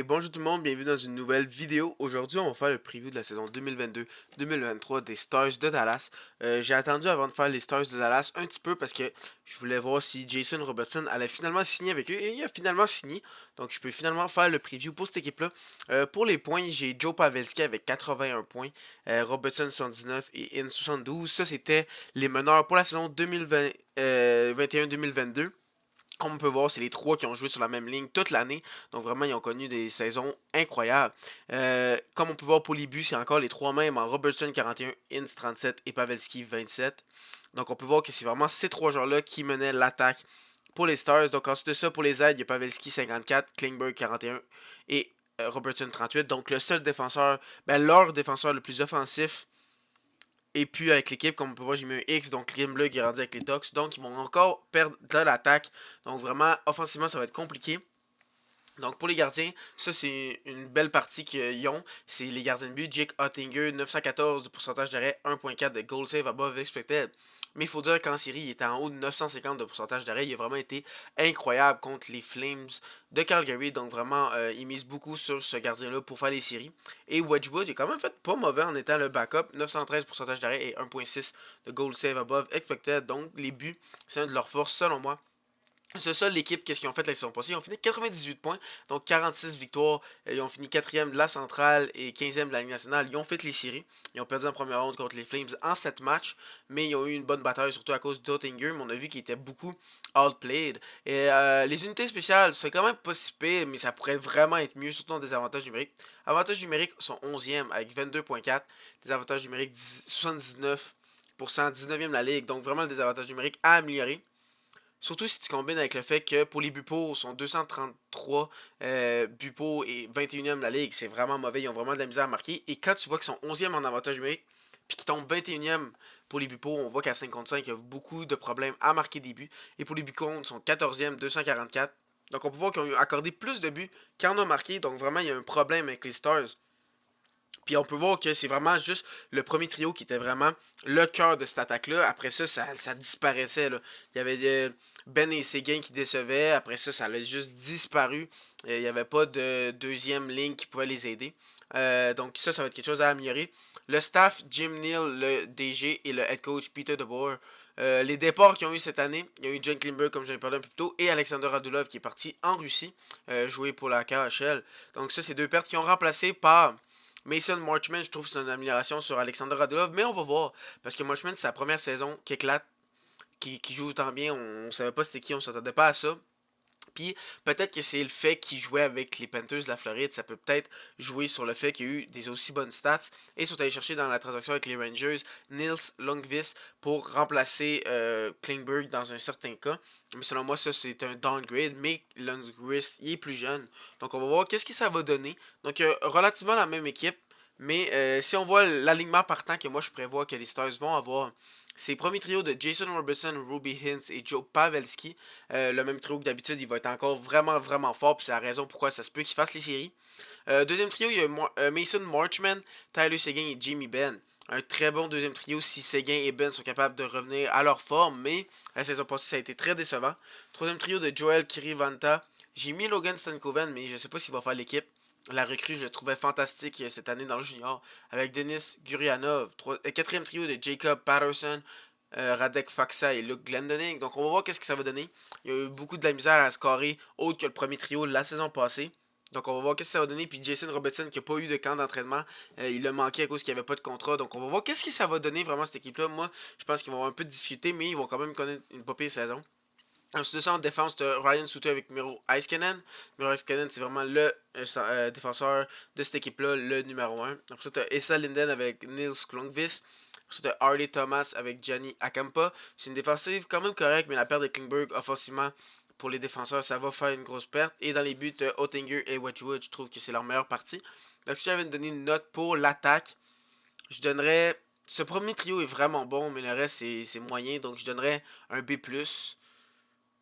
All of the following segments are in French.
Bonjour tout le monde, bienvenue dans une nouvelle vidéo. Aujourd'hui, on va faire le preview de la saison 2022-2023 des Stars de Dallas. J'ai attendu avant de faire les Stars de Dallas un petit peu parce que je voulais voir si Jason Robertson allait finalement signer avec eux. Et il a finalement signé, donc je peux finalement faire le preview pour cette équipe-là. Pour les points, j'ai Joe Pavelski avec 81 points, Robertson 79 et In 72. Ça, c'était les meneurs pour la saison 2021-2022. Comme on peut voir, c'est les trois qui ont joué sur la même ligne toute l'année. Donc vraiment, ils ont connu des saisons incroyables. Comme on peut voir pour les buts, c'est encore les trois mêmes en Robertson 41, Ince 37 et Pavelski 27. Donc on peut voir que c'est vraiment ces trois joueurs-là qui menaient l'attaque pour les Stars. Donc ensuite de ça, pour les aides, il y a Pavelski 54, Klingberg 41 et Robertson 38. Donc le seul défenseur, leur défenseur le plus offensif et puis avec l'équipe, comme on peut voir, j'ai mis un X, donc Grimblug est rendu avec les Ducks. Donc ils vont encore perdre de l'attaque. Donc vraiment, offensivement, ça va être compliqué. Donc pour les gardiens, ça c'est une belle partie qu'ils ont. C'est les gardiens de but. Jake Ottinger, 914 de pourcentage d'arrêt, 1.4 de goal save above expected. Mais il faut dire qu'en série, il était en haut de 950 de pourcentage d'arrêt. Il a vraiment été incroyable contre les Flames de Calgary. Donc vraiment, il mise beaucoup sur ce gardien-là pour faire les séries. Et Wedgwood, il a quand même fait pas mauvais en étant le backup. 913 pourcentage d'arrêt et 1.6 de goal save above expected. Donc les buts, c'est une de leurs forces selon moi. C'est ça l'équipe, qu'est-ce qu'ils ont fait la saison passée? Ils ont fini 98 points, donc 46 victoires. Ils ont fini 4e de la centrale et 15e de la Ligue nationale. Ils ont fait les séries. Ils ont perdu en première ronde contre les Flames en 7 matchs, mais ils ont eu une bonne bataille, surtout à cause d'Ottinger. Mais on a vu qu'il était beaucoup outplayed. Et les unités spéciales, c'est quand même pas si pire, mais ça pourrait vraiment être mieux, surtout en désavantages numériques. Avantages numériques sont 11e avec 22.4. Désavantages numériques 79%, 19e de la Ligue. Donc vraiment le désavantage numérique à améliorer. Surtout si tu combines avec le fait que pour les buts pour sont 233 buts pour et 21e de la ligue, c'est vraiment mauvais, ils ont vraiment de la misère à marquer. Et quand tu vois qu'ils sont 11e en avantage numérique, puis qu'ils tombent 21e pour les buts pour, on voit qu'à 5 contre 5, il y a beaucoup de problèmes à marquer des buts. Et pour les buts contre, ils sont 14e, 244. Donc on peut voir qu'ils ont accordé plus de buts qu'en ont marqué. Donc vraiment, il y a un problème avec les Stars. Puis on peut voir que c'est vraiment juste le premier trio qui était vraiment le cœur de cette attaque-là. Après ça, ça disparaissait. Là. Il y avait Ben et Seguin qui décevaient. Après ça, ça a juste disparu. Il n'y avait pas de deuxième ligne qui pouvait les aider. Donc ça va être quelque chose à améliorer. Le staff, Jim Neal, le DG et le head coach Peter DeBoer. Les départs qu'ils ont eu cette année, il y a eu John Klimberg, comme je l'ai parlé un peu plus tôt, et Alexander Radulov qui est parti en Russie jouer pour la KHL. Donc ça, c'est deux pertes qui ont remplacé par Mason Marchman. Je trouve que c'est une amélioration sur Alexander Radulov, mais on va voir. Parce que Marchman, c'est sa première saison qui éclate, qui joue autant bien. On savait pas c'était qui, on s'attendait pas à ça. Puis peut-être que c'est le fait qu'il jouait avec les Panthers de la Floride, ça peut peut-être jouer sur le fait qu'il y a eu des aussi bonnes stats. Et ils sont allés chercher dans la transaction avec les Rangers Nils Lundqvist pour remplacer Klingberg dans un certain cas. Mais selon moi, ça c'est un downgrade. Mais Lundqvist, il est plus jeune. Donc on va voir qu'est-ce que ça va donner. Donc relativement la même équipe. Mais si on voit l'alignement partant que moi je prévois que les Stars vont avoir, c'est le premier trio de Jason Robertson, Ruby Hintz et Joe Pavelski. Le même trio que d'habitude, il va être encore vraiment, vraiment fort. Puis c'est la raison pourquoi ça se peut qu'il fasse les séries. Deuxième trio, il y a Mason Marchman, Tyler Seguin et Jamie Benn. Un très bon deuxième trio si Seguin et Ben sont capables de revenir à leur forme. Mais la saison passée, ça a été très décevant. Troisième trio de Joel Kirivanta. J'ai mis Logan Stankoven, mais je ne sais pas s'il va faire l'équipe. La recrue, je le trouvais fantastique cette année dans le junior. Avec Denis Gurianov. Quatrième trio de Jacob Patterson, Radek Faksa et Luke Glendening. Donc on va voir qu'est-ce que ça va donner. Il y a eu beaucoup de la misère à scorer autre que le premier trio la saison passée. Donc on va voir qu'est-ce que ça va donner. Puis Jason Robertson qui n'a pas eu de camp d'entraînement, il a manqué à cause qu'il n'y avait pas de contrat. Donc on va voir qu'est-ce que ça va donner vraiment cette équipe-là. Moi, je pense qu'ils vont avoir un peu de difficulté, mais ils vont quand même connaître une pas pire saison. Ensuite de ça, en défense, tu as Ryan Suter avec Miro Heiskanen. Miro Heiskanen, c'est vraiment le défenseur de cette équipe-là, le numéro 1. Après ça, tu as Esa Linden avec Nils Klungvist. Après ça, tu as Harley Thomas avec Gianni Akampa. C'est une défensive quand même correcte, mais la perte de Klingberg, offensivement, pour les défenseurs, ça va faire une grosse perte. Et dans les buts, Ottinger et Wedgwood, je trouve que c'est leur meilleure partie. Donc, si j'avais donné une note pour l'attaque, je donnerais. Ce premier trio est vraiment bon, mais le reste, c'est moyen. Donc, je donnerais un B.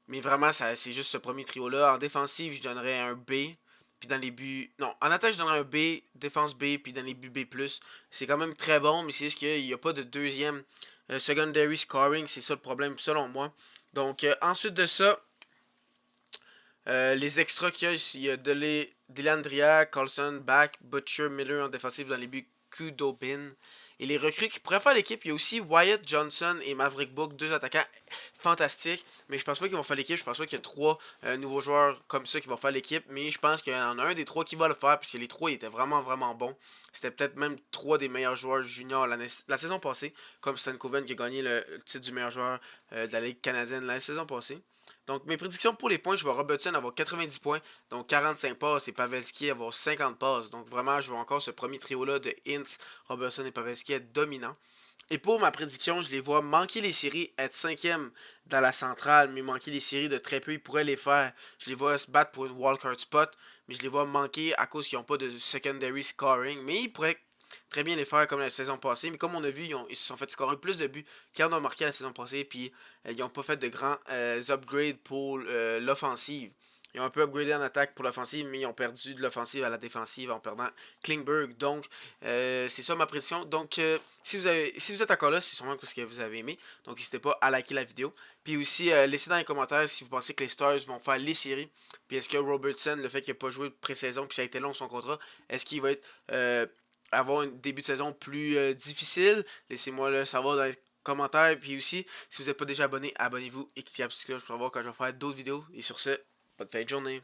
Mais vraiment, c'est juste ce premier trio-là. En défensive, je donnerais un B. Puis dans les buts. Non, en attaque, je donnerais un B. Défense B. Puis dans les buts B. C'est quand même très bon, mais c'est juste qu'il n'y a pas de deuxième secondary scoring. C'est ça le problème, selon moi. Donc, ensuite de ça, les extras qu'il y a, il y a Delandria, Carlson, Back, Butcher, Miller en défensive dans les buts, Kudobin. Et les recrues qui pourraient faire l'équipe, il y a aussi Wyatt Johnson et Maverick Book, deux attaquants fantastiques. Mais je pense pas qu'ils vont faire l'équipe. Je pense pas qu'il y a trois nouveaux joueurs comme ça qui vont faire l'équipe. Mais je pense qu'il y en a un des trois qui va le faire, puisque les trois ils étaient vraiment, vraiment bons. C'était peut-être même trois des meilleurs joueurs juniors la saison passée, comme Stan Coven qui a gagné le titre du meilleur joueur de la Ligue canadienne la saison passée. Donc mes prédictions pour les points, je vois Robertson avoir 90 points, donc 45 passes, et Pavelski avoir 50 passes. Donc vraiment, je vois encore ce premier trio-là de Hintz, Robertson et Pavelski être dominant. Et pour ma prédiction, je les vois manquer les séries, être cinquième dans la centrale, mais manquer les séries de très peu, ils pourraient les faire. Je les vois se battre pour une wildcard spot, mais je les vois manquer à cause qu'ils n'ont pas de secondary scoring. Mais ils pourraient très bien les faire comme la saison passée. Mais comme on a vu, ils se sont fait scorer plus de buts qu'ils en ont marqué la saison passée. Puis ils n'ont pas fait de grands upgrades pour l'offensive. Ils ont un peu upgradé en attaque pour l'offensive, mais ils ont perdu de l'offensive à la défensive en perdant Klingberg. Donc, c'est ça ma prédiction. Donc, si vous êtes encore là, c'est sûrement parce que vous avez aimé. Donc, n'hésitez pas à liker la vidéo. Puis aussi, laissez dans les commentaires si vous pensez que les Stars vont faire les séries. Puis est-ce que Robertson, le fait qu'il n'a pas joué de pré-saison, puis ça a été long son contrat, est-ce qu'il va être avoir un début de saison plus difficile? Laissez-moi le savoir dans les commentaires. Puis aussi, si vous n'êtes pas déjà abonné, abonnez-vous et cliquez sur la petite cloche pour savoir quand je vais faire d'autres vidéos. Et sur ce, bonne fin de journée.